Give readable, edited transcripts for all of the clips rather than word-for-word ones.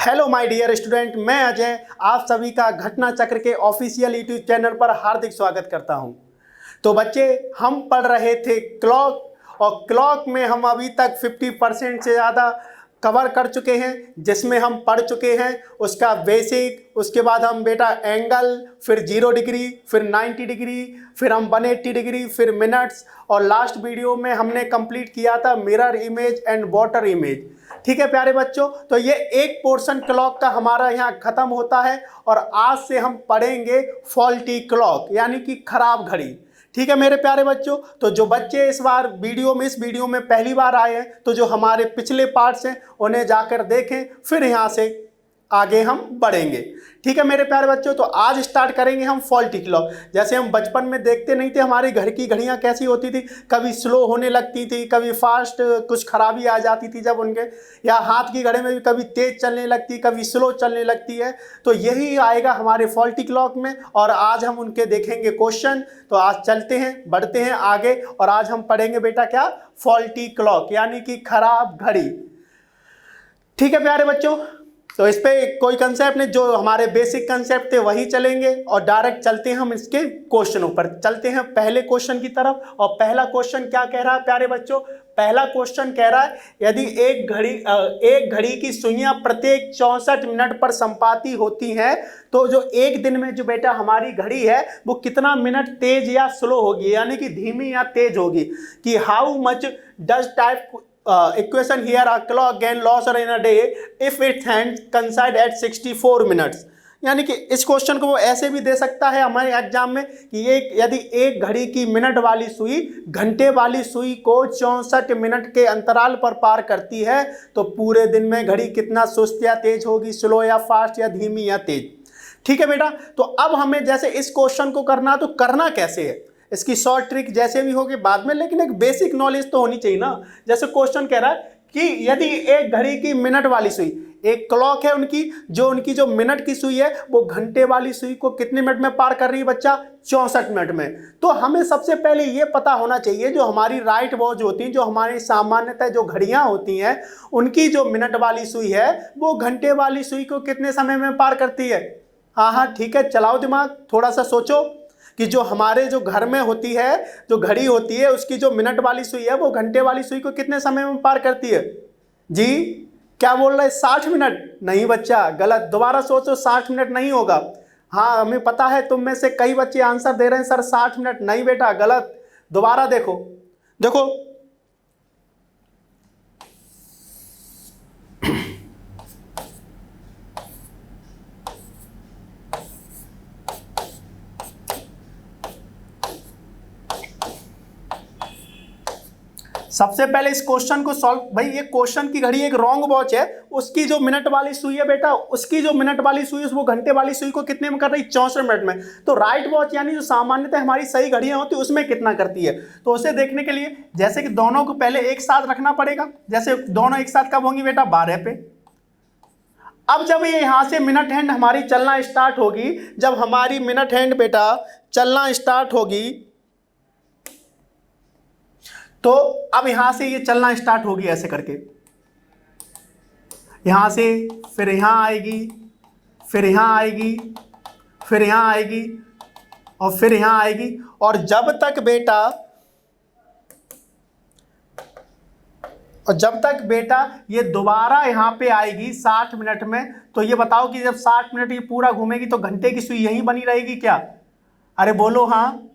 Hello my dear student, मैं अजय आप सभी का घटना चक्र के ऑफिशियल यूट्यूब चैनल पर हार्दिक स्वागत करता हूं। तो बच्चे, हम पढ़ रहे थे क्लॉक और क्लॉक में हम अभी तक 50% से ज़्यादा कवर कर चुके हैं, जिसमें हम पढ़ चुके हैं उसका बेसिक। उसके बाद हम बेटा एंगल, फिर 0 डिग्री, फिर 90 डिग्री, फिर हम 180 डिग्री, फिर मिनट्स, और लास्ट वीडियो में हमने कंप्लीट किया था mirror image and water image. ठीक है प्यारे बच्चों, तो ये एक पोर्शन क्लॉक का हमारा यहाँ खत्म होता है और आज से हम पढ़ेंगे फॉल्टी क्लॉक यानी कि खराब घड़ी। ठीक है मेरे प्यारे बच्चों, तो जो बच्चे इस वीडियो में पहली बार आए हैं तो जो हमारे पिछले पार्ट्स हैं उन्हें जाकर देखें, फिर यहाँ से आगे हम बढ़ेंगे। ठीक है मेरे प्यारे बच्चों, तो आज स्टार्ट करेंगे हम फॉल्टी क्लॉक। जैसे हम बचपन में देखते नहीं थे हमारे घर की घड़ियां कैसी होती थी, कभी स्लो होने लगती थी, कभी फास्ट, कुछ खराबी आ जाती थी जब उनके, या हाथ की घड़ी में भी कभी तेज चलने लगती, कभी स्लो चलने लगती है। तो यही आएगा हमारे फॉल्टी क्लॉक में और आज हम उनके देखेंगे क्वेश्चन। तो आज चलते हैं, बढ़ते हैं आगे और आज हम पढ़ेंगे बेटा क्या, फॉल्टी क्लॉक यानी कि खराब घड़ी। ठीक है प्यारे बच्चों, तो इस पे कोई कंसेप्ट नहीं, जो हमारे बेसिक कंसेप्ट थे वही चलेंगे और डायरेक्ट चलते हैं हम इसके क्वेश्चनों पर। चलते हैं पहले क्वेश्चन की तरफ। और पहला क्वेश्चन क्या कह रहा है प्यारे बच्चों, पहला क्वेश्चन कह रहा है यदि एक घड़ी की सुइयां प्रत्येक 64 मिनट पर संपाती होती हैं तो जो एक दिन में जो बेटा हमारी घड़ी है वो कितना मिनट तेज या स्लो होगी, यानी कि धीमी या तेज होगी। कि how much does type equation here a clock gain loss or in a day if its hand coincide at 64 minutes। यानी कि इस क्वेश्चन को वो ऐसे भी दे सकता है हमारे एग्जाम में कि यदि एक घड़ी की मिनट वाली सुई घंटे वाली सुई को 64 मिनट के अंतराल पर पार करती है तो पूरे दिन में घड़ी कितना सुस्त या तेज होगी, स्लो या फास्ट या धीमी या तेज। ठीक है बेटा, तो अब हमें जैसे इस क्वेश्चन को करना, तो करना कैसे है, इसकी शॉर्ट ट्रिक जैसे भी होगी बाद में, लेकिन एक बेसिक नॉलेज तो होनी चाहिए ना। जैसे क्वेश्चन कह रहा है कि यदि एक घड़ी की मिनट वाली सुई, एक क्लॉक है उनकी जो मिनट की सुई है वो घंटे वाली सुई को कितने मिनट में पार कर रही है बच्चा, 64 मिनट में। तो हमें सबसे पहले ये पता होना चाहिए जो हमारी राइट वॉच होती है, जो हमारी सामान्यतः जो घड़ियां होती हैं, उनकी जो मिनट वाली सुई है वो घंटे वाली सुई को कितने समय में पार करती है। हाँ ठीक है, चलाओ दिमाग, थोड़ा सा सोचो कि जो हमारे जो घर में होती है, जो घड़ी होती है, उसकी जो मिनट वाली सुई है वो घंटे वाली सुई को कितने समय में पार करती है। जी क्या बोल रहे हैं, 60 मिनट? नहीं बच्चा, गलत, दोबारा सोचो, 60 मिनट नहीं होगा। हाँ हमें पता है तुम में से कई बच्चे आंसर दे रहे हैं सर 60 मिनट, नहीं बेटा गलत, दोबारा देखो। सबसे पहले इस क्वेश्चन को सॉल्व, भाई ये क्वेश्चन की घड़ी एक रॉन्ग वॉच है, उसकी जो मिनट वाली सुई है बेटा, उसकी जो मिनट वाली सुई है वो घंटे वाली सुई को कितने में कर रही, 64 मिनट में। तो राइट वॉच यानी जो सामान्यतः हमारी सही घड़ियां होती है उसमें कितना करती है। तो उसे देखने के लिए जैसे कि दोनों को पहले एक साथ रखना पड़ेगा। जैसे दोनों एक साथ कब होंगी बेटा, 12 पे। अब जब ये यहां से मिनट हैंड हमारी चलना स्टार्ट होगी, जब हमारी मिनट हैंड बेटा चलना स्टार्ट होगी, तो अब यहां से ये चलना स्टार्ट होगी ऐसे करके, यहां से फिर यहां आएगी, फिर यहां आएगी, फिर यहां आएगी और फिर यहां आएगी। और जब तक बेटा ये दोबारा यहां पे आएगी 60 मिनट में, तो ये बताओ कि जब 60 मिनट ये पूरा घूमेगी तो घंटे की सुई यहीं बनी रहेगी क्या? अरे बोलो हाँ,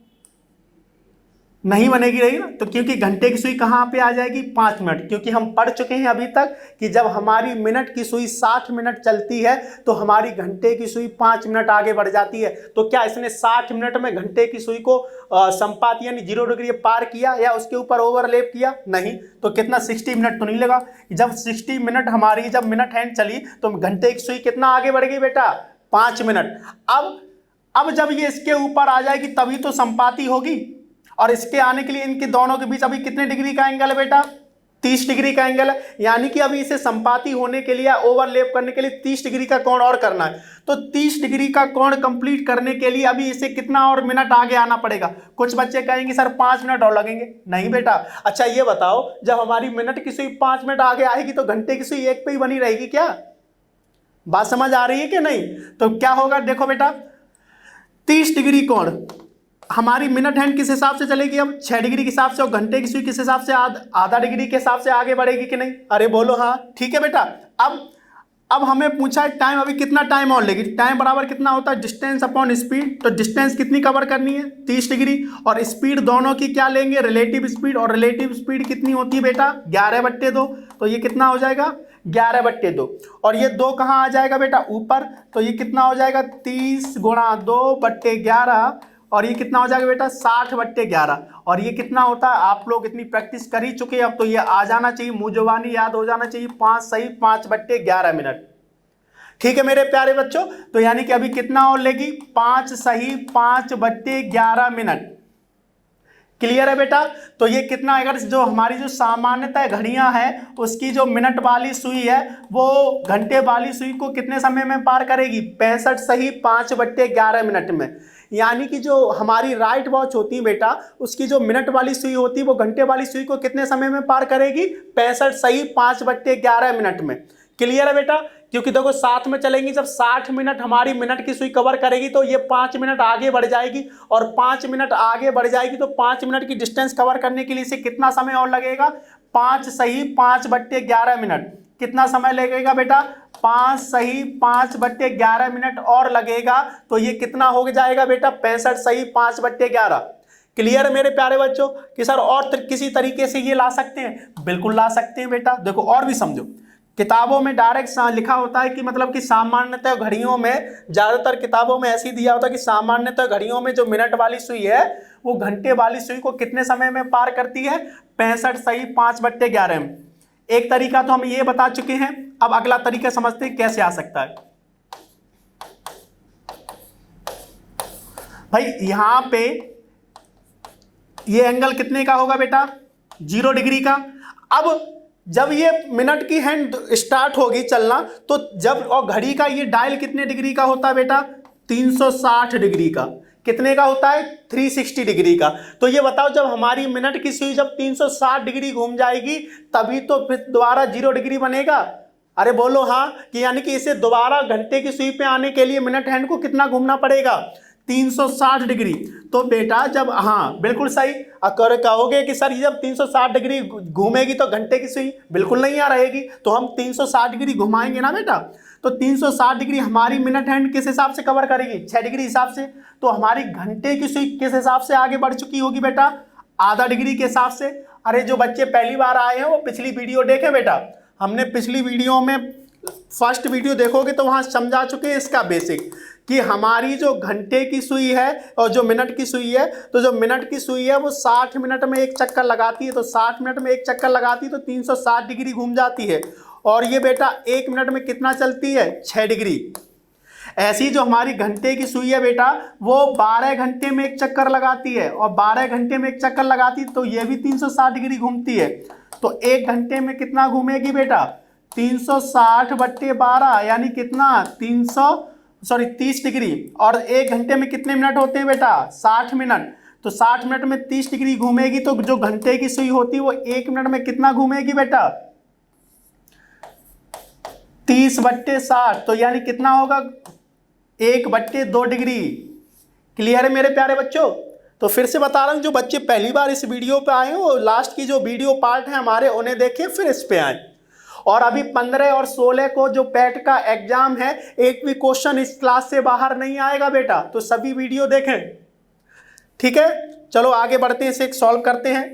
नहीं बनेगी, रही ना। तो क्योंकि घंटे की सुई कहाँ पे आ जाएगी, 5 मिनट, क्योंकि हम पढ़ चुके हैं अभी तक कि जब हमारी मिनट की सुई 60 मिनट चलती है तो हमारी घंटे की सुई 5 मिनट आगे बढ़ जाती है। तो क्या इसने 60 मिनट में घंटे की सुई को संपात यानी 0 डिग्री पार किया या उसके ऊपर ओवरलैप किया? नहीं। तो कितना, 60 मिनट तो नहीं लगा। जब 60 मिनट हमारी जब मिनट हैंड चली तो घंटे की सुई कितना आगे बढ़ गई बेटा, 5 मिनट। अब जब ये इसके ऊपर आ जाएगी तभी तो संपाती होगी, और इसके आने के लिए इनके दोनों के बीच अभी कितने डिग्री का एंगल है बेटा, 30 डिग्री का एंगल है। यानी कि अभी इसे संपाती होने के लिए, ओवरलैप करने के लिए 30 डिग्री का कोण और करना है। तो 30 डिग्री का कोण कंप्लीट करने के लिए अभी इसे कितना और मिनट आगे आना पड़ेगा। कुछ बच्चे कहेंगे सर 5 मिनट और लगेंगे, नहीं बेटा। अच्छा ये बताओ, जब हमारी मिनट की सुई 5 मिनट आगे आएगी तो घंटे की सुई एक पे ही बनी रहेगी क्या? बात समझ आ रही है कि नहीं? तो क्या होगा देखो बेटा, 30 डिग्री कोण, हमारी मिनट हैंड किस हिसाब से चलेगी? अब 6 डिग्री के हिसाब से, और घंटे की सुई किस हिसाब से? आधा डिग्री के हिसाब से आगे बढ़ेगी कि नहीं? अरे बोलो हाँ, ठीक है बेटा। अब हमें पूछा है टाइम, अभी कितना टाइम और लेगी? टाइम बराबर कितना होता है? Distance upon speed. तो डिस्टेंस कितनी कवर करनी है? 30 डिग्री। और स्पीड दोनों की क्या लेंगे? Relative speed. और रिलेटिव स्पीड कितनी होती है बेटा? 11/2। तो ये कितना हो जाएगा? 11/2। और ये 2 कहाँ आ जाएगा बेटा? ऊपर। तो ये कितना हो जाएगा? 30 गुणा 2/11। और ये कितना हो जाएगा बेटा? 60/11। और ये कितना होता है? आप लोग इतनी प्रैक्टिस कर ही चुके हैं, अब तो ये आ जाना चाहिए, मुंह जुबानी याद हो जाना चाहिए। 5 सही 5/11 मिनट। ठीक है मेरे प्यारे बच्चों, तो यानी कि अभी कितना और लेगी? 5 सही 5/11 मिनट। क्लियर है बेटा? तो ये कितना, अगर जो हमारी जो सामान्यतः घड़ियां हैं उसकी जो मिनट वाली सुई है वो घंटे वाली सुई को कितने समय में पार करेगी? 65 सही 5/11 मिनट में। यानी कि जो हमारी राइट वॉच होती है बेटा, उसकी जो मिनट वाली सुई होती है वो घंटे वाली सुई को कितने समय में पार करेगी? 65 सही 5/11 मिनट में। क्लियर है बेटा? क्योंकि देखो साथ में चलेंगी, जब 60 मिनट हमारी मिनट की सुई कवर करेगी तो ये 5 मिनट आगे बढ़ जाएगी, और 5 मिनट आगे बढ़ जाएगी तो 5 मिनट की डिस्टेंस कवर करने के लिए इसे कितना समय और लगेगा? 5 सही 5/11 मिनट। कितना समय लगेगा बेटा? 5 सही 5/11 मिनट और लगेगा। तो ये कितना हो जाएगा बेटा? 65 सही 5/11। क्लियर है मेरे प्यारे बच्चों? कि सर और किसी तरीके से ये ला सकते हैं? बिल्कुल ला सकते हैं बेटा। देखो और भी समझो, किताबों में डायरेक्ट लिखा होता है कि मतलब कि सामान्यतः घड़ियों में, ज्यादातर किताबों में ऐसे ही दिया होता है कि सामान्यतः घड़ियों में जो मिनट वाली सुई है वो घंटे वाली सुई को कितने समय में पार करती है? 65 सही 5/11 में। एक तरीका तो हम ये बता चुके हैं, अब अगला तरीका समझते हैं कैसे आ सकता है। भाई यहां पे ये एंगल कितने का होगा बेटा? 0 डिग्री का। अब जब ये मिनट की हैंड स्टार्ट होगी चलना, तो जब, और घड़ी का ये डायल कितने डिग्री का होता है बेटा? 360 डिग्री का। कितने का होता है? 360 डिग्री का। तो ये बताओ, जब हमारी मिनट की सुई जब 360 डिग्री घूम जाएगी तभी तो फिर दोबारा 0 डिग्री बनेगा। अरे बोलो हाँ, कि यानी कि इसे दोबारा घंटे की सुई पे आने के लिए मिनट हैंड को कितना घूमना पड़ेगा? 360 डिग्री। तो बेटा जब, हाँ बिल्कुल सही, अगर कहोगे कि सर जब 360 डिग्री घूमेगी तो घंटे की सुई बिल्कुल नहीं आ रहेगी, तो हम 360 डिग्री घुमाएंगे ना बेटा। तो 360 डिग्री हमारी मिनट हैंड किस हिसाब से कवर करेगी? 6 डिग्री हिसाब से। तो हमारी घंटे की सुई किस हिसाब से आगे बढ़ चुकी होगी बेटा? आधा डिग्री के हिसाब से। अरे जो बच्चे पहली बार आए हैं वो पिछली वीडियो देखें बेटा, हमने पिछली वीडियो में, फर्स्ट वीडियो देखोगे तो वहां समझा चुके हैं इसका बेसिक, कि हमारी जो घंटे की सुई है और जो मिनट की सुई है, तो जो मिनट की सुई है वो 60 मिनट में एक चक्कर लगाती है। तो 60 मिनट में एक चक्कर लगाती है तो 360 डिग्री घूम जाती है। और ये बेटा 1 मिनट में कितना चलती है? 6 डिग्री। ऐसी जो हमारी घंटे की सुई है बेटा, वो 12 घंटे में एक चक्कर लगाती है, और 12 घंटे में एक चक्कर लगाती है तो ये भी 360 डिग्री घूमती है। तो 1 घंटे में कितना घूमेगी बेटा? 360/12, यानी कितना? 30 डिग्री। और 1 घंटे में कितने मिनट होते हैं बेटा? 60 मिनट। तो 60 मिनट में 30 डिग्री घूमेगी, तो जो घंटे की सुई होती है वो 1 मिनट में कितना घूमेगी बेटा? 30/60। तो यानी कितना होगा? 1/2 डिग्री। क्लियर है मेरे प्यारे बच्चों? तो फिर से बता रहा हूं, जो बच्चे पहली बार इस वीडियो पे आए हो, लास्ट की जो वीडियो पार्ट है हमारे उन्हें देखें, फिर इस पे आए। और अभी 15 और 16 को जो पैट का एग्जाम है, एक भी क्वेश्चन इस क्लास से बाहर नहीं आएगा बेटा, तो सभी वीडियो देखें। ठीक है, चलो आगे बढ़ते हैं, इसे सॉल्व करते हैं।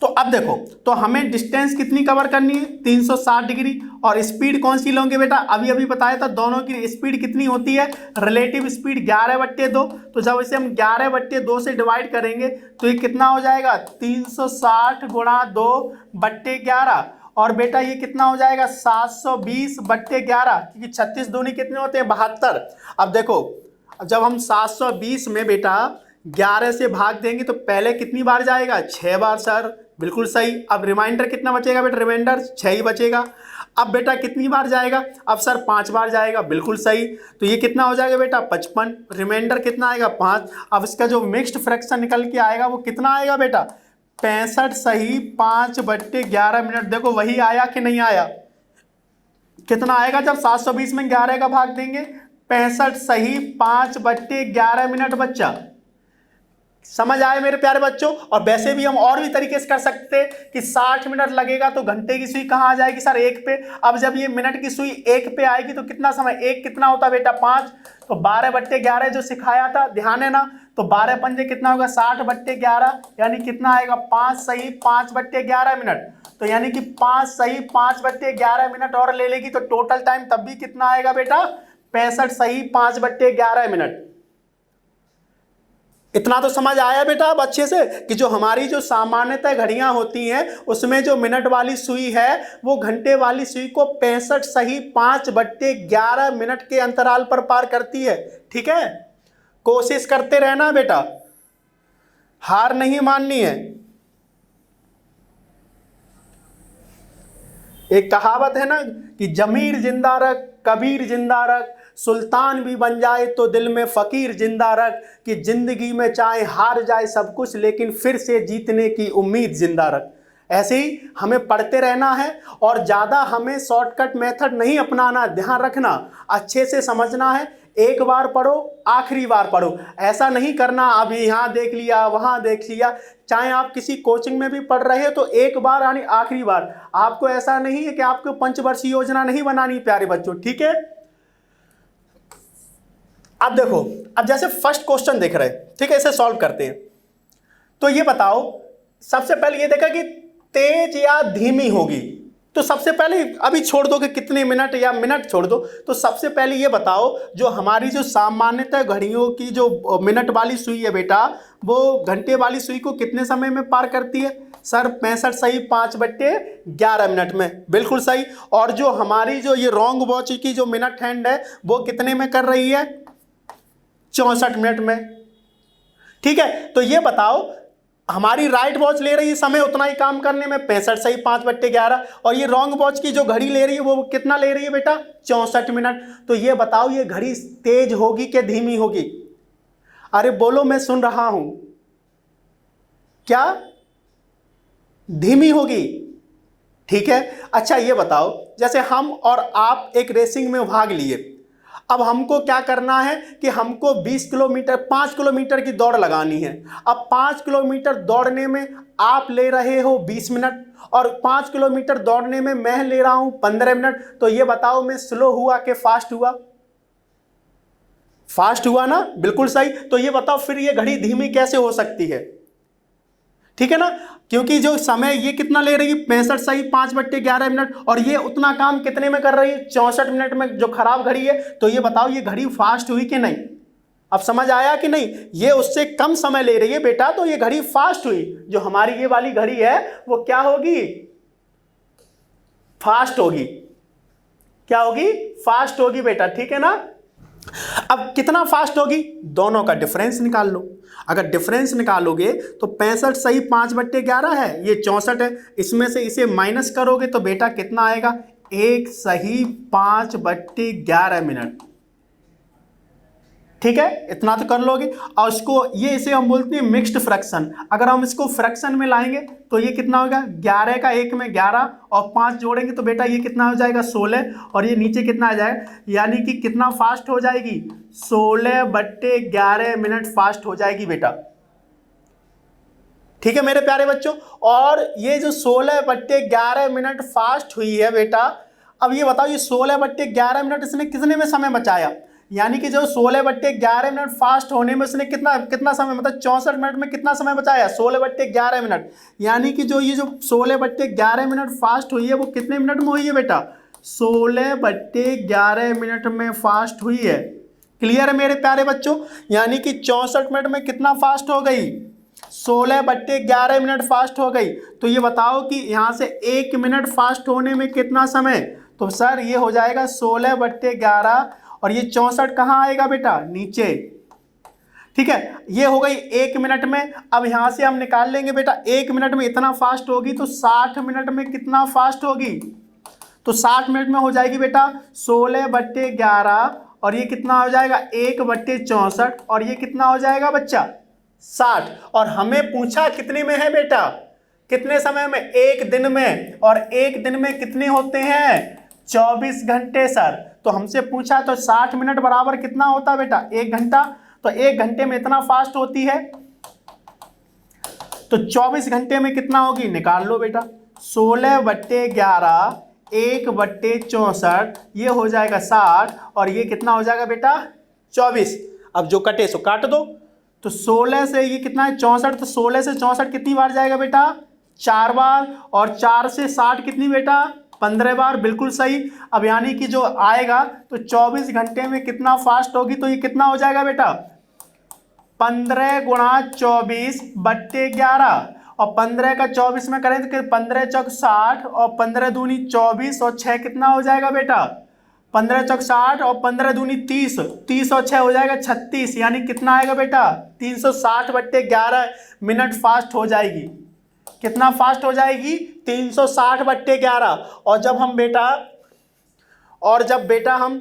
तो अब देखो, तो हमें डिस्टेंस कितनी कवर करनी है? 360 डिग्री। और स्पीड कौन सी लोगे बेटा? अभी अभी बताया था, दोनों की स्पीड कितनी होती है? Relative speed 11/2। तो जब इसे हम 11/2 से डिवाइड करेंगे तो ये कितना हो जाएगा? 360 गुणा 2/11। और बेटा ये कितना हो जाएगा? 720/11, क्योंकि 36 दूनी कितने होते हैं? 72। अब देखो, जब हम 720 में बेटा 11 से भाग देंगे तो पहले कितनी बार जाएगा? 6 बार सर, बिल्कुल सही। अब रिमाइंडर कितना बचेगा बेटा? रिमाइंडर 6 ही बचेगा। अब बेटा कितनी बार जाएगा? अब सर 5 बार जाएगा, बिल्कुल सही। तो ये कितना हो जाएगा बेटा? 55। रिमाइंडर कितना आएगा? 5। अब इसका जो मिक्स्ड फ्रैक्शन निकल के आएगा वो कितना आएगा बेटा? 65 सही 5/11 मिनट। देखो वही आया कि नहीं आया? कितना आएगा जब 720 में 11 का भाग देंगे? 65 सही 5/11 मिनट बच्चा। समझ आए मेरे प्यारे बच्चों? और वैसे भी हम और भी तरीके से कर सकते हैं कि 60 मिनट लगेगा तो घंटे की सुई कहाँ आ जाएगी सर? 1 पे। अब जब ये मिनट की सुई 1 पे आएगी तो कितना समय? 1 कितना होता है बेटा? 5। तो 12/11 जो सिखाया था, ध्यान है ना? तो 12 पंजे कितना होगा? 60/11, यानी कितना आएगा? 5 सही 5/11 मिनट। तो यानी कि 5 सही 5/11 मिनट और ले लेगी तो टोटल टाइम तब भी कितना आएगा बेटा? 65 सही 5/11 मिनट। इतना तो समझ आया बेटा अब अच्छे से कि जो हमारी जो सामान्यतः घड़ियां होती हैं उसमें जो मिनट वाली सुई है वो घंटे वाली सुई को 65 सही 5/11 मिनट के अंतराल पर पार करती है। ठीक है, कोशिश करते रहना बेटा, हार नहीं माननी है। एक कहावत है ना कि जमीर जिंदा रख कबीर जिंदा रख, सुल्तान भी बन जाए तो दिल में फकीर जिंदा रख, कि जिंदगी में चाहे हार जाए सब कुछ लेकिन फिर से जीतने की उम्मीद जिंदा रख। ऐसे ही हमें पढ़ते रहना है और ज़्यादा हमें शॉर्टकट मेथड नहीं अपनाना, ध्यान रखना, अच्छे से समझना है। एक बार पढ़ो आखिरी बार पढ़ो, ऐसा नहीं करना अभी यहाँ देख लिया वहाँ देख लिया। चाहे आप किसी कोचिंग में भी पढ़ रहे हो तो एक बार यानी आखिरी बार। आपको ऐसा नहीं है कि आपको पंचवर्षीय योजना नहीं बनानी प्यारे बच्चों, ठीक है? अब देखो, अब जैसे फर्स्ट क्वेश्चन देख रहे हैं, ठीक है, इसे सॉल्व करते हैं। तो ये बताओ, सबसे पहले ये देखा कि तेज या धीमी होगी, तो सबसे पहले अभी छोड़ दो कि कितने मिनट या मिनट छोड़ दो, तो सबसे पहले ये बताओ जो हमारी जो सामान्यतः घड़ियों की जो मिनट वाली सुई है बेटा, वो घंटे वाली सुई को कितने समय में पार करती है? सर 65 सही 5/11 मिनट में, बिल्कुल सही। और जो हमारी जो ये रॉन्ग वॉच की जो मिनट हैंड है वो कितने में कर रही है? 64 मिनट में। ठीक है, तो ये बताओ हमारी राइट वॉच ले रही है समय उतना ही काम करने में 65 सही 5/11, और ये रॉन्ग वॉच की जो घड़ी ले रही है वो कितना ले रही है बेटा? 64 मिनट। तो ये बताओ ये घड़ी तेज होगी कि धीमी होगी? अरे बोलो, मैं सुन रहा हूं। क्या धीमी होगी? ठीक है, अच्छा ये बताओ जैसे हम और आप एक रेसिंग में भाग लिए, अब हमको क्या करना है कि हमको 20 किलोमीटर 5 किलोमीटर की दौड़ लगानी है। अब 5 किलोमीटर दौड़ने में आप ले रहे हो 20 मिनट और 5 किलोमीटर दौड़ने में मैं ले रहा हूं 15 मिनट। तो ये बताओ मैं स्लो हुआ कि फास्ट हुआ? फास्ट हुआ ना, बिल्कुल सही। तो ये बताओ फिर ये घड़ी धीमी कैसे हो सकती है? ठीक है ना, क्योंकि जो समय ये कितना ले रही है 65 सही 5/11 मिनट, और ये उतना काम कितने में कर रही है? 64 मिनट में, जो खराब घड़ी है। तो ये बताओ ये घड़ी फास्ट हुई कि नहीं? अब समझ आया कि नहीं? ये उससे कम समय ले रही है बेटा, तो ये घड़ी फास्ट हुई। जो हमारी ये वाली घड़ी है वो क्या होगी? फास्ट होगी। क्या होगी? फास्ट होगी बेटा, ठीक है ना? अब कितना फास्ट होगी? दोनों का डिफरेंस निकाल लो। अगर डिफरेंस निकालोगे तो 65 सही 5/11 है, ये 64 है, इसमें से इसे माइनस करोगे तो बेटा कितना आएगा? 1 सही 5/11 मिनट। ठीक है, इतना तो कर लोगे। और इसको ये इसे हम बोलते हैं मिक्स्ड फ्रैक्शन। अगर हम इसको फ्रैक्शन में लाएंगे तो ये कितना होगा? 11 का 1 में 11 और 5 जोड़ेंगे तो बेटा ये कितना हो जाएगा? 16, और ये नीचे कितना आ जाएगा? यानी कि कितना फास्ट हो जाएगी? 16/11 मिनट फास्ट हो जाएगी बेटा। ठीक है मेरे प्यारे बच्चों, और ये जो 16/11 मिनट फास्ट हुई है बेटा, अब ये बताओ ये 16/11 मिनट इसने कितने में समय बचाया? यानी कि जो 16/11 मिनट फास्ट होने में उसने कितना समय, मतलब 64 मिनट में कितना समय बचाया? 16/11 मिनट। यानी कि जो ये जो 16/11 मिनट फास्ट हुई है वो कितने मिनट में हुई है बेटा? 16/11 मिनट में फास्ट हुई है। क्लियर है मेरे प्यारे बच्चों? यानी कि 64 मिनट में कितना फास्ट हो गई? 16/11 मिनट फास्ट हो गई। तो ये बताओ कि यहाँ से 1 मिनट फास्ट होने में कितना समय? तो सर ये हो जाएगा 16/11, और ये 64 कहाँ आएगा बेटा? नीचे। ठीक है, ये हो गई 1 मिनट में। अब यहां से हम निकाल लेंगे बेटा 1 मिनट में इतना फास्ट होगी तो 60 मिनट में कितना फास्ट होगी? तो 60 मिनट में हो जाएगी बेटा 16/11, और ये कितना हो जाएगा? 1/64, और ये कितना हो जाएगा बच्चा? 60। और हमें पूछा कितने में है बेटा? कितने समय में? 1 दिन में। और 1 दिन में कितने होते हैं? 24 घंटे सर। तो हमसे पूछा तो 60 मिनट बराबर कितना होता बेटा, 1 घंटा। तो 1 घंटे में इतना फास्ट होती है, तो 24 घंटे में कितना होगी, निकाल लो बेटा। 16/11 1/64, ये हो जाएगा 60, और ये कितना हो जाएगा बेटा 24। अब जो कटे सो काट दो। तो 16 से ये कितना है 64, तो 16 से 64 कितनी बार जाएगा बेटा, 4 बार। और 4 से 60 कितनी बेटा, 15 बार। बिल्कुल सही। अब यानी कि जो आएगा तो 24 घंटे में कितना फास्ट होगी, तो ये कितना हो जाएगा बेटा 15 × 24/11। और 15 का 24 में करें तो 15 चौक 60, और 15 दूनी 24, और 6 कितना हो जाएगा बेटा 15 चौक 60, और 15 दूनी 30, 30 और 6 हो जाएगा 36। यानी कितना आएगा बेटा 360/11 मिनट फास्ट हो जाएगी। कितना फास्ट हो जाएगी 360/11। और जब बेटा हम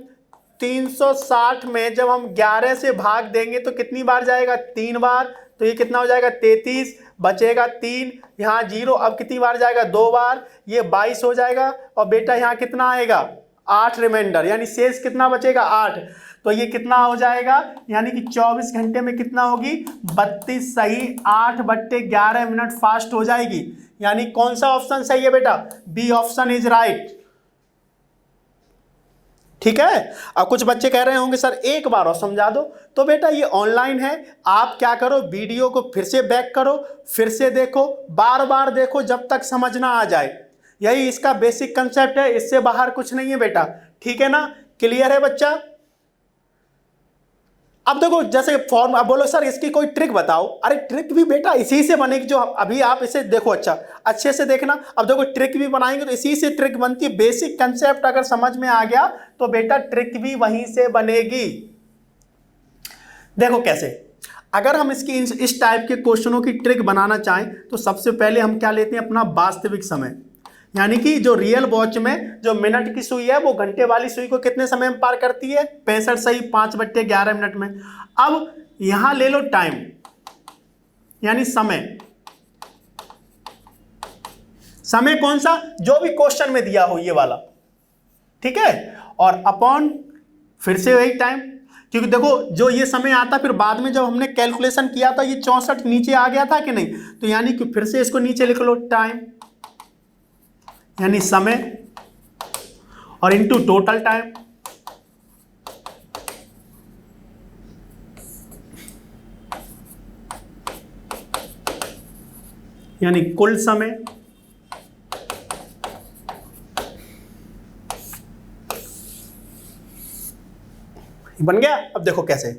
360 में जब हम 11 से भाग देंगे तो कितनी बार जाएगा, 3 बार। तो ये कितना हो जाएगा 33, बचेगा 3, यहाँ 0। अब कितनी बार जाएगा, 2 बार, ये 22 हो जाएगा। और बेटा यहाँ कितना आएगा 8 रिमाइंडर, यानी शेष कितना बचेगा 8। तो ये कितना हो जाएगा, यानी कि 24 घंटे में कितना होगी 32 सही, 8/11 मिनट फास्ट हो जाएगी। यानी कौन सा ऑप्शन सही है बेटा, बी ऑप्शन इज राइट। ठीक है। अब कुछ बच्चे कह रहे होंगे सर एक बार और समझा दो। तो बेटा ये ऑनलाइन है, आप क्या करो वीडियो को फिर से बैक करो, फिर से देखो, बार बार देखो जब तक समझ ना आ जाए। यही इसका बेसिक कंसेप्ट है, इससे बाहर कुछ नहीं है बेटा। ठीक है ना, क्लियर है बच्चा। अब देखो जैसे फॉर्म, अब बोलो सर इसकी कोई ट्रिक बताओ। अरे ट्रिक भी बेटा इसी से बनेगी, जो अभी आप इसे देखो, अच्छा अच्छे से देखना। अब देखो ट्रिक भी बनाएंगे तो इसी से ट्रिक बनती है। बेसिक कंसेप्ट अगर समझ में आ गया तो बेटा ट्रिक भी वहीं से बनेगी। देखो कैसे, अगर हम इसकी इस टाइप के क्वेश्चनों की ट्रिक बनाना चाहें तो सबसे पहले हम क्या लेते हैं, अपना वास्तविक समय। यानी कि जो रियल वॉच में जो मिनट की सुई है वो घंटे वाली सुई को कितने समय में पार करती है, 65 सही, 5/11 मिनट में। अब यहां ले लो टाइम, यानी समय। समय कौन सा, जो भी क्वेश्चन में दिया हो ये वाला, ठीक है। और अपॉन फिर से वही टाइम, क्योंकि देखो जो ये समय आता फिर बाद में जब हमने कैलकुलेशन किया था ये 64 नीचे आ गया था कि नहीं, तो यानी कि फिर से इसको नीचे लिख लो टाइम, यानी समय, और इनटू टोटल टाइम, यानी कुल समय। बन गया। अब देखो कैसे,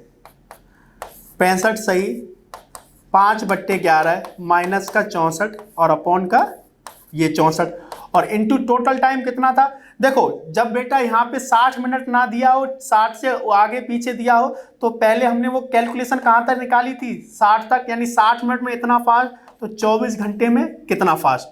65 सही, 5/11 माइनस का 64 और अपॉन का ये 64, और इनटू टोटल टाइम कितना था। देखो जब बेटा यहाँ पे 60 मिनट ना दिया हो, 60 से आगे पीछे दिया हो, तो पहले हमने वो कैलकुलेशन कहाँ तक निकाली थी, 60 तक, यानी 60 मिनट में इतना फास्ट, तो 24 घंटे में कितना फास्ट।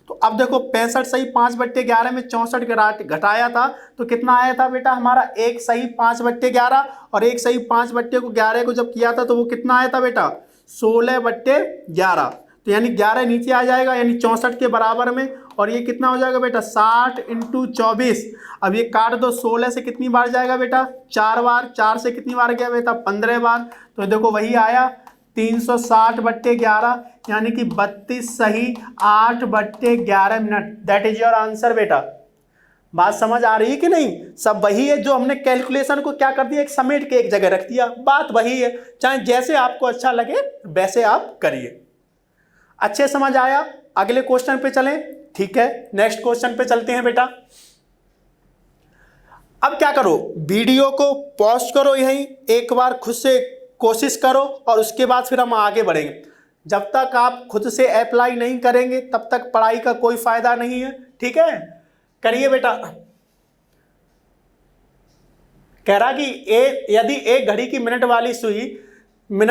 तो अब देखो 65 सही, 5/11 में 64 घटाया था तो कितना आया था बेटा हमारा, 1 सही 5/11, और 1 सही 5/11 को जब किया था तो वो कितना आया था बेटा 16/11। तो यानी 11 नीचे आ जाएगा, यानी 64 के बराबर में। और ये कितना हो जाएगा बेटा 60 × 24। अब ये काट दो, 16 से कितनी बार जाएगा बेटा 4 बार, 4 से कितनी बार गया बेटा 15 बार। तो देखो वही आया 360/11, यानी कि 32 सही, 8/11 minute. That is your answer बेटा। बात समझ आ रही है कि नहीं, सब वही है जो हमने कैलकुलेशन को क्या कर दिया, एक समेट के एक जगह रख दिया। बात वही है, चाहे जैसे आपको अच्छा लगे वैसे आप करिए। अच्छे समझ आया। अगले क्वेश्चन पे चलें, ठीक है। नेक्स्ट क्वेश्चन पे चलते हैं बेटा। अब क्या करो, वीडियो को पॉज करो, यहीं एक बार खुद से कोशिश करो, और उसके बाद फिर हम आगे बढ़ेंगे। जब तक आप खुद से अप्लाई नहीं करेंगे तब तक पढ़ाई का कोई फायदा नहीं है, ठीक है। करिए बेटा। कह रहा कि यदि एक घड़ी की मिनट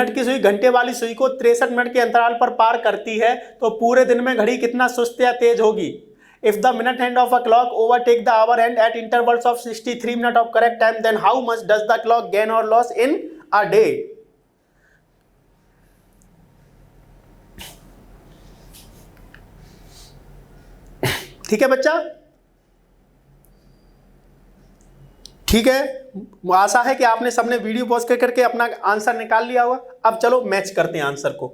की सुई घंटे वाली सुई को 63 मिनट के अंतराल पर पार करती है तो पूरे दिन में घड़ी कितना सुस्त या तेज होगी। If the minute hand of a clock overtake the hour hand at intervals of 63 minute of correct time, then how much does the clock gain और लॉस इन अ डे। ठीक है बच्चा। ठीक है, आशा है कि आपने सबने वीडियो पॉज कर करके अपना आंसर निकाल लिया होगा। अब चलो मैच करते हैं आंसर को।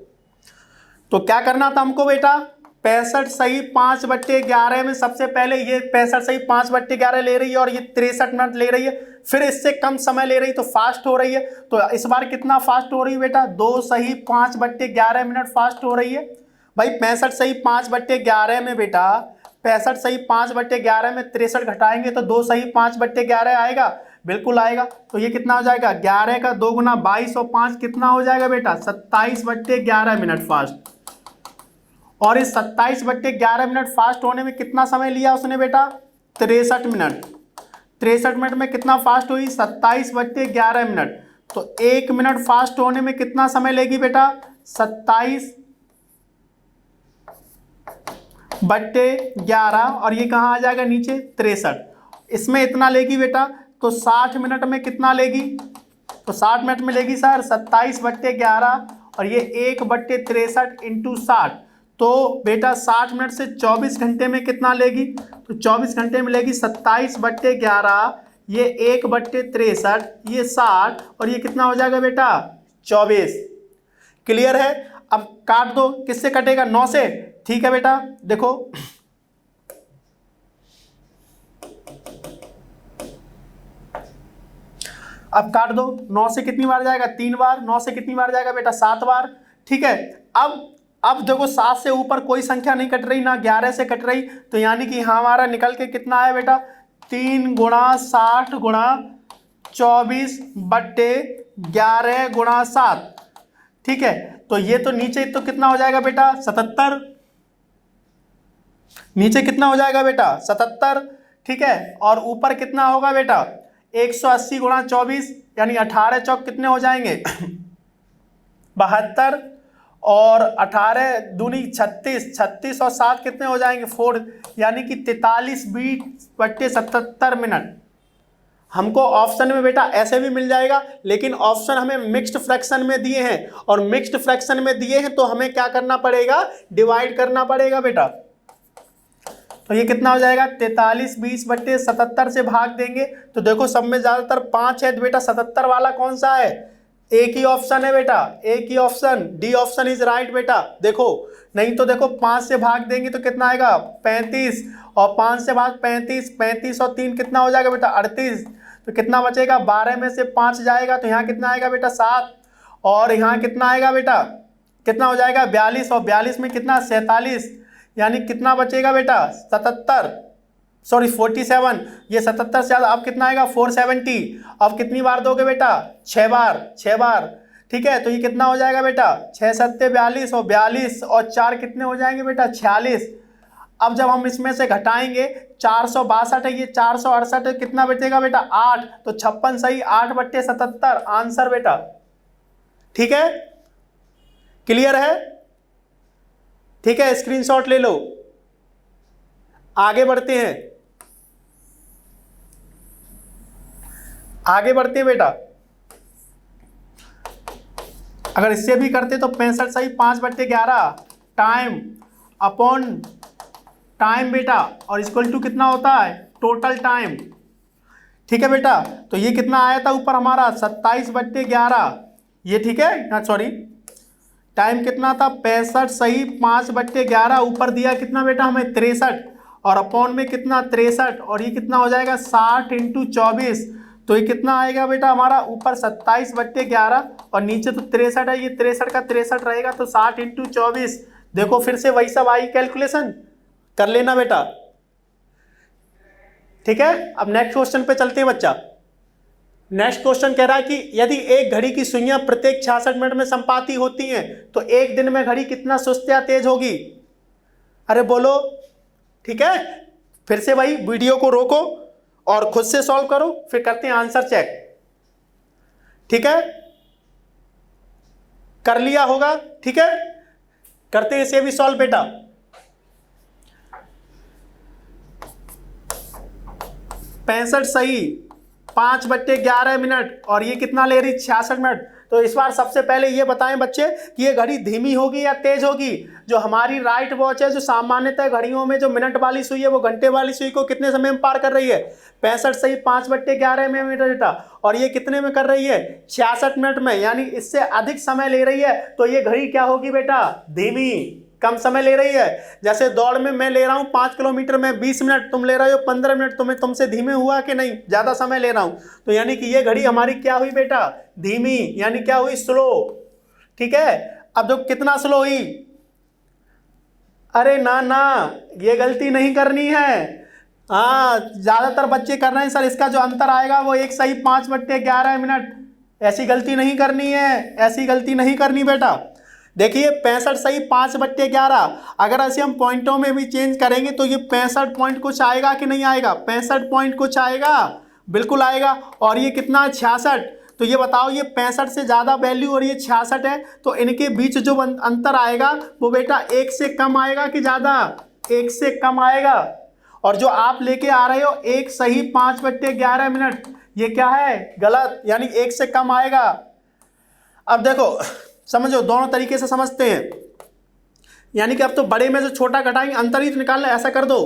तो क्या करना था हमको बेटा, 65 सही 5/11 में सबसे पहले ये 65 सही 5/11 ले रही है और ये 63 मिनट ले रही है, फिर इससे कम समय ले रही है तो फास्ट हो रही है। तो इस बार कितना फास्ट हो रही है बेटा, 2 सही 5/11 मिनट फास्ट हो रही है। भाई 65 सही 5/11 में बेटा, 65 सही 5/11 में 63 घटाएंगे तो 2 सही 5/11 आएगा, बिल्कुल आएगा। तो ये कितना हो जाएगा, 11 का 2 गुना 22 और 5 कितना हो जाएगा बेटा, 27/11 मिनट फास्ट। और इस 27/11 मिनट फास्ट होने में कितना समय लिया उसने बेटा, 63 मिनट। 63 मिनट में कितना फास्ट हुई, 27/11 मिनट। तो 1 मिनट फास्ट होने में कितना समय लेगी बेटा, 27/11 और ये कहाँ आ जाएगा नीचे 63। इसमें इतना लेगी बेटा, तो 60 मिनट में कितना लेगी, तो 60 मिनट में लेगी सर 27/11 और ये 1/63 इंटू 60। तो बेटा 60 मिनट से 24 घंटे में कितना लेगी, तो 24 घंटे में लेगी 27/11, ये 1/63, ये 60 और ये कितना हो जाएगा बेटा 24। क्लियर है। अब काट दो, किससे कटेगा, 9 से। ठीक है बेटा, देखो अब काट दो, 9 से कितनी बार जाएगा, 3 बार। 9 से कितनी बार जाएगा बेटा, 7 बार। ठीक है, अब देखो 7 से ऊपर कोई संख्या नहीं कट रही, ना 11 से कट रही, तो यानी कि हमारा निकल के कितना है बेटा, 3 गुणा 60 गुणा 24/11 गुणा 7। ठीक है, तो ये तो नीचे तो कितना हो जाएगा बेटा 77, नीचे कितना हो जाएगा बेटा 77। ठीक है, और ऊपर कितना होगा बेटा 180 गुणा 24, यानी 18 चौक कितने हो जाएंगे 72 और 18 दूनी 36, 36 और 7 कितने हो जाएंगे 4, यानी कि 43/77 मिनट। हमको ऑप्शन में बेटा ऐसे भी मिल जाएगा, लेकिन ऑप्शन हमें मिक्स्ड फ्रैक्शन में दिए हैं, और मिक्स्ड फ्रैक्शन में दिए हैं तो हमें क्या करना पड़ेगा, डिवाइड करना पड़ेगा बेटा। तो ये कितना हो जाएगा 43/20/77 से भाग देंगे तो देखो सब में ज्यादातर 5 है, तो बेटा 77 वाला कौन सा है, एक ही ऑप्शन है बेटा, एक ही option, D option is right बेटा। देखो नहीं तो देखो 5 से भाग देंगे तो कितना आएगा 35, और 5 से भाग 35, 35 और 3 कितना हो जाएगा बेटा 38, तो कितना बचेगा 12 में से 5 जाएगा तो यहाँ कितना आएगा बेटा 7, और यहाँ कितना आएगा बेटा, कितना हो जाएगा 42, और 42 में कितना 47, यानी कितना बचेगा बेटा 47, सॉरी 47, ये 77 से ज़्यादा, अब कितना आएगा 470। अब कितनी बार दोगे बेटा 6 बार, 6 बार। ठीक है, तो ये कितना हो जाएगा बेटा 6 7 42, और 42 और 4 कितने हो जाएंगे बेटा 46। अब जब हम इसमें से घटाएंगे 462 है, ये 468 है, कितना बचेगा बेटा 8, तो 56 सही 8/77 आंसर बेटा। ठीक है, क्लियर है। ठीक है, स्क्रीनशॉट ले लो, आगे बढ़ते हैं, आगे बढ़ते हैं बेटा। अगर इससे भी करते तो 65 सही 5/11 टाइम अपॉन टाइम बेटा, और इक्वल टू कितना होता है टोटल टाइम। ठीक है बेटा, तो ये कितना आया था ऊपर हमारा 27/11, ये ठीक है ना, सॉरी टाइम कितना था 65 सही 5/11, ऊपर दिया कितना बेटा हमें 63, और अपॉन में कितना 63, और ये कितना हो जाएगा 60 इंटू 24, तो ये कितना आएगा बेटा हमारा ऊपर 27/11 और नीचे तो 63 है, ये 63 का 63 रहेगा, तो 60 इंटू 24। देखो फिर से वही सब आई कैलकुलेशन कर लेना बेटा। ठीक है, अब नेक्स्ट क्वेश्चन पे चलते हैं बच्चा। नेक्स्ट क्वेश्चन कह रहा है कि यदि एक घड़ी की सुइयां प्रत्येक 66 मिनट में संपाती होती हैं तो एक दिन में घड़ी कितना सुस्त या तेज होगी। अरे बोलो। ठीक है, फिर से भाई वीडियो को रोको और खुद से सॉल्व करो, फिर करते हैं आंसर चेक। ठीक है, कर लिया होगा। ठीक है, करते हैं इसे भी सॉल्व बेटा। पैंसठ सही 5/11 मिनट, और ये कितना ले रही 66 मिनट, तो इस बार सबसे पहले ये बताएं बच्चे कि ये घड़ी धीमी होगी या तेज होगी। जो हमारी राइट वॉच है, जो सामान्यतः घड़ियों में जो मिनट वाली सुई है, वो घंटे वाली सुई को कितने समय में पार कर रही है? 65 सही 5/11 में बेटा। और ये कितने में कर रही है? 66 मिनट में, यानी इससे अधिक समय ले रही है। तो ये घड़ी क्या होगी बेटा? धीमी, कम समय ले रही है। जैसे दौड़ में मैं ले रहा हूँ 5 किलोमीटर में 20 मिनट, तुम ले रहे हो 15 मिनट, तुम्हें तुमसे धीमे हुआ कि नहीं? ज़्यादा समय ले रहा हूँ। तो यानी कि ये घड़ी हमारी क्या हुई बेटा? धीमी, यानी क्या हुई? स्लो। ठीक है। अब जो कितना स्लो हुई? अरे ना ना, ये गलती नहीं करनी है। हाँ, ज़्यादातर बच्चे कर रहे हैं सर, इसका जो अंतर आएगा वो 1 सही 5/11 मिनट। ऐसी गलती नहीं करनी है, ऐसी गलती नहीं करनी बेटा। देखिए 65 सही 5/11, अगर ऐसे हम पॉइंटों में भी चेंज करेंगे तो ये 65 पॉइंट कुछ आएगा कि नहीं आएगा? 65 पॉइंट कुछ आएगा, बिल्कुल आएगा। और ये कितना है? 66। तो ये बताओ, ये 65 से ज़्यादा वैल्यू और ये 66 है, तो इनके बीच जो अंतर आएगा वो बेटा 1 से कम आएगा कि ज़्यादा? 1 से कम आएगा। और जो आप लेके आ रहे हो 1 सही 5/11 मिनट, ये क्या है? गलत, यानी 1 से कम आएगा। अब देखो समझो, दोनों तरीके से समझते हैं। यानी कि अब तो बड़े में से छोटा घटाएंगे, अंतर ही तो निकालना है। ऐसा कर दो,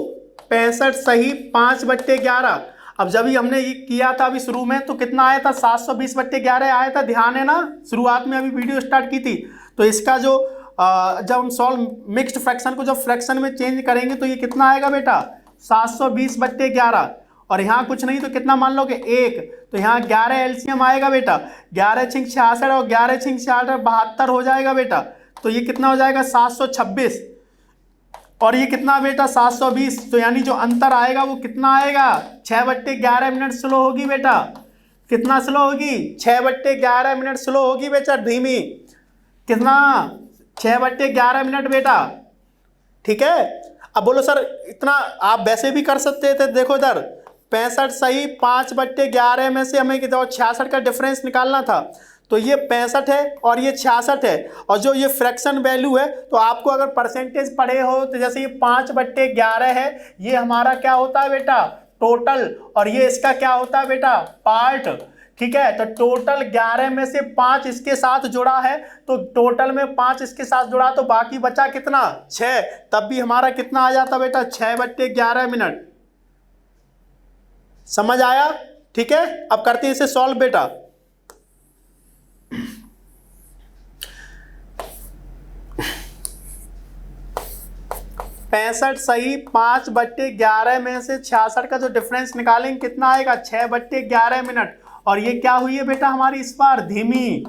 65 सही 5/11। अब जब ही हमने ये किया था अभी शुरू में, तो कितना आया था? 720/11 आया था। ध्यान है ना, शुरुआत में अभी वीडियो स्टार्ट की थी। तो इसका जो जब हम सॉल्व मिक्स्ड फ्रैक्शन को जब फ्रैक्शन में चेंज करेंगे तो ये कितना आएगा बेटा? 720/11। और यहाँ कुछ नहीं तो कितना मान लोगे? 1। तो यहाँ 11 एलसीएम आएगा बेटा। 11 छिंग 66 और 11 छिंग 66 72 हो जाएगा बेटा। तो ये कितना हो जाएगा? 726। और ये कितना बेटा? 720। तो यानी जो अंतर आएगा वो कितना आएगा? 6/11 मिनट स्लो होगी बेटा। कितना स्लो होगी? 6/11 मिनट स्लो होगी बेटा, धीमी। कितना? 6/11 मिनट बेटा। ठीक है। अब बोलो सर, इतना आप वैसे भी कर सकते थे। देखो इधर 65 सही 5/11 में से हमें 66 का डिफरेंस निकालना था। तो ये 65 है और ये 66 है, और जो ये फ्रैक्शन वैल्यू है, तो आपको अगर परसेंटेज पढ़े हो तो जैसे ये 5/11 है, ये हमारा क्या होता है बेटा? टोटल। और ये इसका क्या होता है बेटा? पार्ट। ठीक है। तो टोटल 11 में से 5 इसके साथ जुड़ा है, तो टोटल में 5 इसके साथ जुड़ा, तो बाकी बचा कितना? 6। तब भी हमारा कितना आ जाता बेटा? 6/11 मिनट। समझ आया? ठीक है। अब करते हैं इसे सॉल्व बेटा। पैंसठ सही 5/11 में से 66 का जो डिफरेंस निकालेंगे कितना आएगा? 6/11 मिनट। और ये क्या हुई है बेटा हमारी इस बार? धीमी।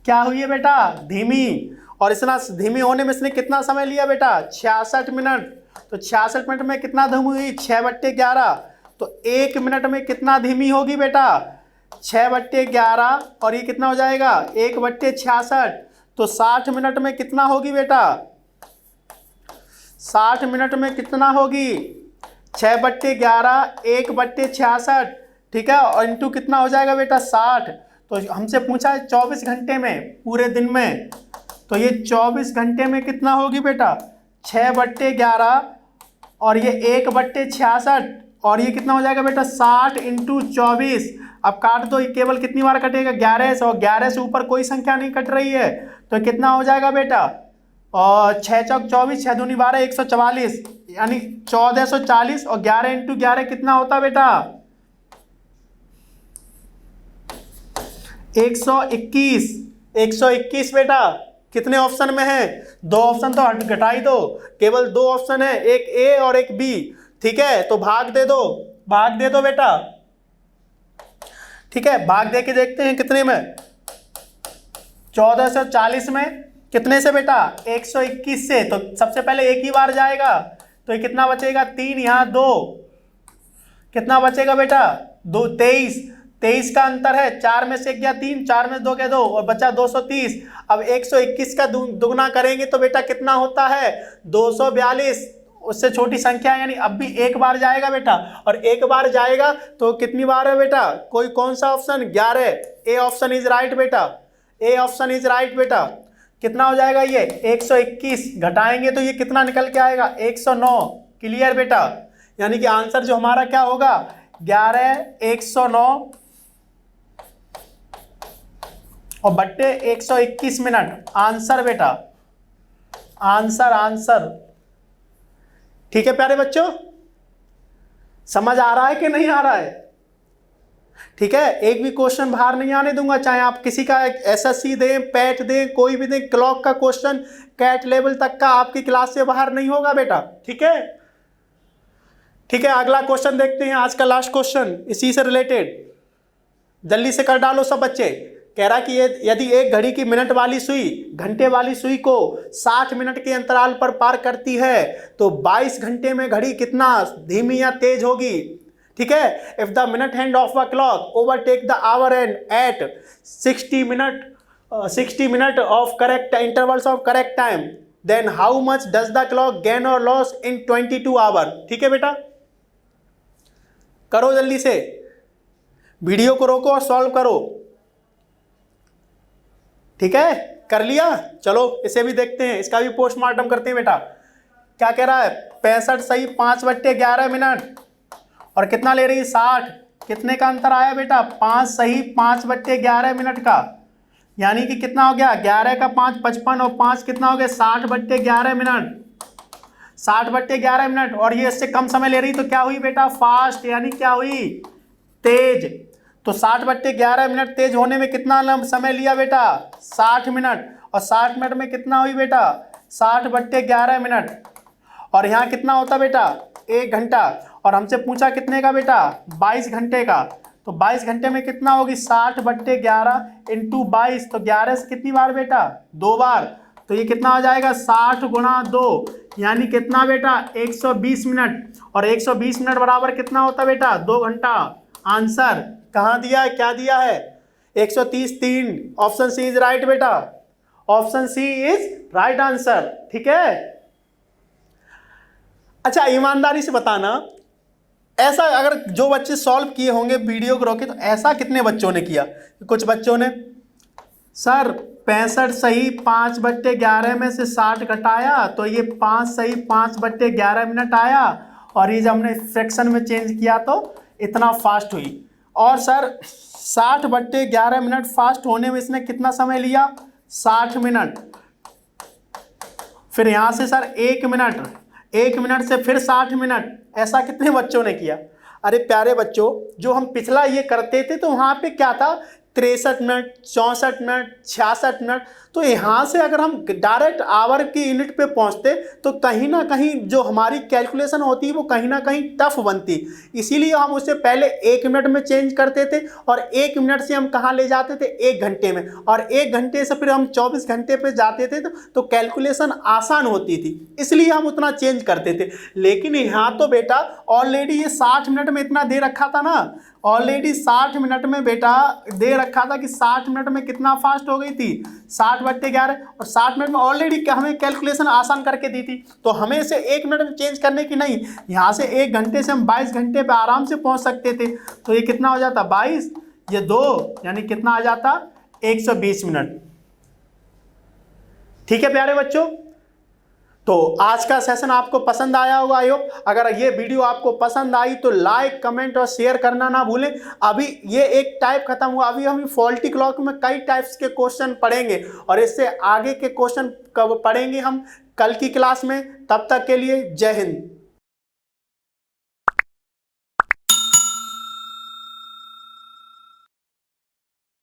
क्या हुई है बेटा? धीमी। और इतना धीमी होने में इसने कितना समय लिया बेटा? 66 मिनट। तो 66 मिनट में कितना धीमी हुई? 6/11। तो 1 मिनट में कितना धीमी होगी बेटा? 6/11। और ये कितना हो जाएगा? 1/66। तो 60 मिनट में कितना होगी बेटा? 60 मिनट में कितना होगी? 6/11 1/66। ठीक है। और इंटू कितना हो जाएगा बेटा? 60। तो हमसे पूछा है 24 घंटे में, पूरे दिन में। तो ये 24 घंटे में कितना होगी बेटा? 6/11 और ये 1/66। और ये कितना हो जाएगा बेटा? 60 × 24। अब काट दो, ये केवल कितनी बार कटेगा? 11 से। और 11 से ऊपर कोई संख्या नहीं कट रही है, तो कितना हो जाएगा बेटा? और 6 चौक 24, 6 दूनी 12, 144, यानी 1440। और 11 × 11 कितना होता बेटा? 121। 121 बेटा। कितने ऑप्शन में है? 2 ऑप्शन तो घटा ही दो, केवल 2 ऑप्शन है, एक ए और एक बी। ठीक है। तो भाग दे दो, भाग दे दो बेटा। ठीक है। भाग दे के देखते हैं कितने में? 1440 में कितने से बेटा? 121 से। तो सबसे पहले एक ही बार जाएगा, तो ये कितना बचेगा? 3, यहाँ 2, कितना बचेगा बेटा? 2, 23। 23 का अंतर है, 4 में से 1 गया 3, 4 में 2 गया 2, और बचा 230। अब 121 का दुगना करेंगे तो बेटा कितना होता है? 242। उससे छोटी संख्या, यानी अब भी एक बार जाएगा बेटा। और एक बार जाएगा तो कितनी बार है बेटा? कोई कौन सा option? 11। A option is right बेटा। ए ऑप्शन इज राइट बेटा। कितना हो जाएगा ये? 121 घटाएंगे तो ये कितना निकल के आएगा? 109। क्लियर बेटा? यानी कि आंसर जो हमारा क्या होगा? 11 109 और बट्टे 121 मिनट। आंसर बेटा, आंसर। ठीक है प्यारे बच्चों, समझ आ रहा है कि नहीं आ रहा है? ठीक है, एक भी क्वेश्चन बाहर नहीं आने दूंगा, चाहे आप किसी का एसएससी दें, पैट दें, कोई भी दें, क्लॉक का क्वेश्चन कैट लेवल तक का आपकी क्लास से बाहर नहीं होगा बेटा। ठीक है, ठीक है, अगला क्वेश्चन देखते हैं, आज का लास्ट क्वेश्चन इसी से रिलेटेड। जल्दी से कर डालो सब बच्चे। कह रहा कि यदि एक घड़ी की मिनट वाली सुई घंटे वाली सुई को 60 मिनट के अंतराल पर पार करती है तो 22 घंटे में घड़ी कितना धीमी या तेज होगी। ठीक है, if the minute hand of a clock overtake the hour hand at 60 minute of correct intervals of correct time, then how much does the clock gain और लॉस इन 22 आवर। ठीक है बेटा, करो जल्दी से, वीडियो को रोको और सॉल्व करो। ठीक है, कर लिया? चलो इसे भी देखते हैं, इसका भी पोस्टमार्टम करते हैं बेटा। क्या कह रहा है? 65 सही 5/11 मिनट और कितना ले रही है? 60। कितने का अंतर आया बेटा? 5 सही 5/11 मिनट का, यानी कि कितना हो गया? 11 का 5 55 और 5 कितना हो गया? 60/11 मिनट। 60/11 मिनट, और ये इससे कम समय ले रही तो क्या हुई बेटा? फास्ट, यानी क्या हुई? तेज। तो 60/11 मिनट तेज होने में कितना समय लिया बेटा? 60 मिनट। और 60 मिनट में कितना हुई बेटा? 60/11 मिनट। और यहाँ कितना होता बेटा? 1 घंटा। और हमसे पूछा कितने का बेटा? 22 घंटे का। तो 22 घंटे में कितना होगी? 60/11 इंटू 22, तो 11 से कितनी बार बेटा? 2 बार। तो ये कितना हो जाएगा? 60 गुणा 2, यानी कितना बेटा? 120 मिनट। और 120 मिनट बराबर कितना होता बेटा? 2 घंटा। आंसर कहाँ दिया है? क्या दिया है? 130 3। ऑप्शन सी इज राइट बेटा, option C is right answer. ठीक है, अच्छा ईमानदारी से बताना, ऐसा अगर जो बच्चे सॉल्व किए होंगे वीडियो को रोके, तो ऐसा कितने बच्चों ने किया? कुछ बच्चों ने सर 65 सही 5/11 में से 60 घटाया तो ये 5 सही 5/11 मिनट आया, और ये जब हमने फ्रैक्शन में चेंज किया तो इतना फास्ट हुई। और सर 60/11 मिनट फास्ट होने में इसने कितना समय लिया? 60 मिनट। फिर यहाँ से सर 1 मिनट, 1 मिनट से फिर 60 मिनट। ऐसा कितने बच्चों ने किया? अरे प्यारे बच्चों, जो हम पिछला ये करते थे तो वहाँ पे क्या था? 63 मिनट, 64 मिनट, 66 मिनट। तो यहाँ से अगर हम डायरेक्ट आवर की यूनिट पे पहुँचते तो कहीं ना कहीं जो हमारी कैलकुलेशन होती है वो कहीं ना कहीं टफ बनती। इसीलिए हम उससे पहले 1 मिनट में चेंज करते थे, और 1 मिनट से हम कहाँ ले जाते थे? 1 घंटे में, और 1 घंटे से फिर हम 24 घंटे पे जाते थे तो कैलकुलेशन आसान होती थी, इसलिए हम उतना चेंज करते थे। लेकिन यहाँ तो बेटा ऑलरेडी ये 60 मिनट में इतना दे रखा था ना, ऑलरेडी 60 मिनट में बेटा दे रखा था कि 60 मिनट में कितना फास्ट हो गई थी? 60/11। और 60 मिनट में ऑलरेडी हमें कैलकुलेशन आसान करके दी थी, तो हमें इसे 1 मिनट में चेंज करने की नहीं, यहाँ से 1 घंटे से हम 22 घंटे पे आराम से पहुँच सकते थे। तो ये कितना हो जाता? 22, ये 2, यानी कितना आ जाता? 120 मिनट। ठीक है प्यारे बच्चों, तो आज का सेशन आपको पसंद आया होगा आई होप। अगर ये वीडियो आपको पसंद आई तो लाइक, कमेंट और शेयर करना ना भूलें। अभी ये एक टाइप खत्म हुआ, अभी हम फॉल्टी क्लॉक में कई टाइप्स के क्वेश्चन पढ़ेंगे, और इससे आगे के क्वेश्चन कब पढ़ेंगे हम कल की क्लास में। तब तक के लिए जय हिंद।